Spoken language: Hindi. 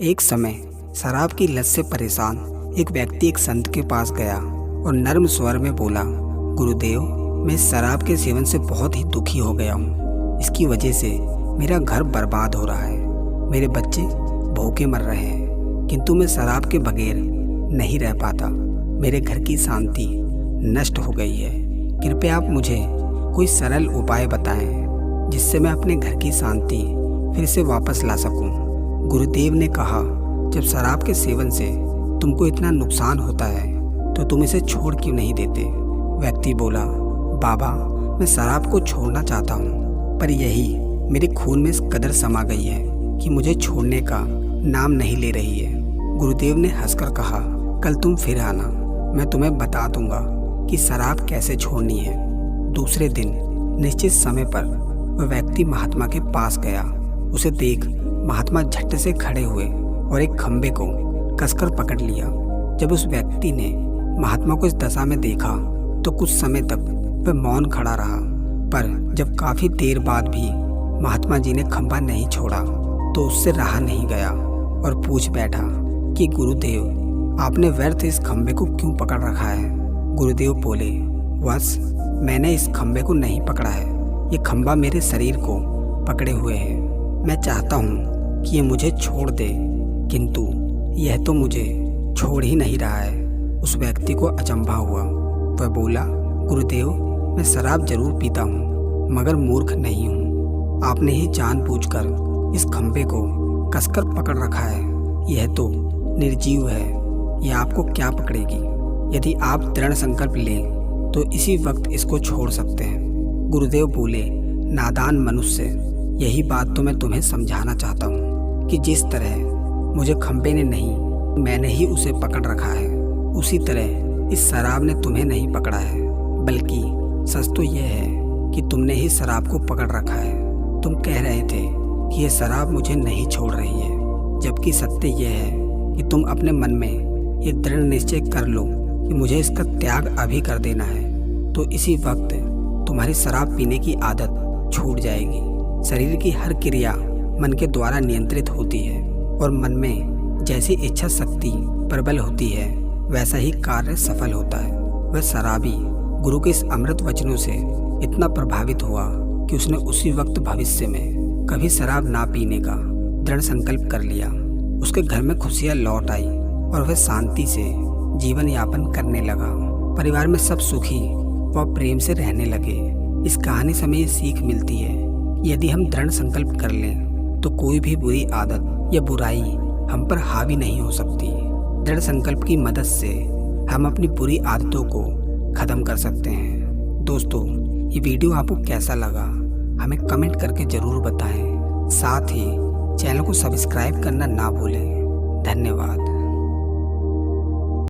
एक समय शराब की लत से परेशान एक व्यक्ति एक संत के पास गया और नर्म स्वर में बोला, गुरुदेव, मैं शराब के सेवन से बहुत ही दुखी हो गया हूँ। इसकी वजह से मेरा घर बर्बाद हो रहा है, मेरे बच्चे भूखे मर रहे हैं, किंतु मैं शराब के बगैर नहीं रह पाता। मेरे घर की शांति नष्ट हो गई है। कृपया आप मुझे कोई सरल उपाय बताएं जिससे मैं अपने घर की शांति फिर से वापस ला सकूं। गुरुदेव ने कहा, जब शराब के सेवन से तुमको इतना नुकसान होता है तो तुम इसे छोड़ क्यों नहीं देते। व्यक्ति बोला, बाबा, मैं शराब को छोड़ना चाहता हूँ, पर यही मेरे खून में इस कदर समा गई है कि मुझे छोड़ने का नाम नहीं ले रही है। गुरुदेव ने हंसकर कहा, कल तुम फिर आना, मैं तुम्हें बता दूंगा कि शराब कैसे छोड़नी है। दूसरे दिन निश्चित समय पर वह व्यक्ति महात्मा के पास गया। उसे देख महात्मा झट से खड़े हुए और एक खंबे को कसकर पकड़ लिया। जब उस व्यक्ति ने महात्मा को इस दशा में देखा तो कुछ समय तक वह मौन खड़ा रहा, पर जब काफी देर बाद भी महात्मा जी ने खंबा नहीं छोड़ा तो उससे रहा नहीं गया और पूछ बैठा कि गुरुदेव, आपने व्यर्थ इस खंबे को क्यों पकड़ रखा है। गुरुदेव बोले, बस मैंने इस खंबे को नहीं पकड़ा है, ये खंबा मेरे शरीर को पकड़े हुए है। मैं चाहता हूँ कि ये मुझे छोड़ दे, किंतु यह तो मुझे छोड़ ही नहीं रहा है। उस व्यक्ति को अचंभा हुआ। वह बोला, गुरुदेव, मैं शराब जरूर पीता हूँ, मगर मूर्ख नहीं हूँ। आपने ही जानबूझकर इस खंबे को कसकर पकड़ रखा है। यह तो निर्जीव है, यह आपको क्या पकड़ेगी। यदि आप दृढ़ संकल्प लें तो इसी वक्त इसको छोड़ सकते हैं। गुरुदेव बोले, नादान मनुष्य, यही बात तो मैं तुम्हें समझाना चाहता हूँ कि जिस तरह मुझे खंबे ने नहीं, मैंने ही उसे पकड़ रखा है, उसी तरह इस शराब ने तुम्हें नहीं पकड़ा है। बल्कि सच तो यह है कि तुमने ही शराब को पकड़ रखा है। तुम कह रहे थे कि यह शराब मुझे नहीं छोड़ रही है, जबकि सत्य यह है कि तुम अपने मन में ये दृढ़ निश्चय कर लो कि मुझे इसका त्याग अभी कर देना है, तो इसी वक्त तुम्हारी शराब पीने की आदत छूट जाएगी। शरीर की हर क्रिया मन के द्वारा नियंत्रित होती है और मन में जैसी इच्छा शक्ति प्रबल होती है वैसा ही कार्य सफल होता है। वह शराबी गुरु के इस अमृत वचनों से इतना प्रभावित हुआ कि उसने उसी वक्त भविष्य में कभी शराब ना पीने का दृढ़ संकल्प कर लिया। उसके घर में खुशियां लौट आई और वह शांति से जीवन यापन करने लगा। परिवार में सब सुखी व प्रेम से रहने लगे। इस कहानी से हमें ये सीख मिलती है कि यदि हम दृढ़ संकल्प कर लें तो कोई भी बुरी आदत या बुराई हम पर हावी नहीं हो सकती। दृढ़ संकल्प की मदद से हम अपनी बुरी आदतों को खत्म कर सकते हैं। दोस्तों, ये वीडियो आपको कैसा लगा हमें कमेंट करके ज़रूर बताएं। साथ ही चैनल को सब्सक्राइब करना ना भूलें। धन्यवाद।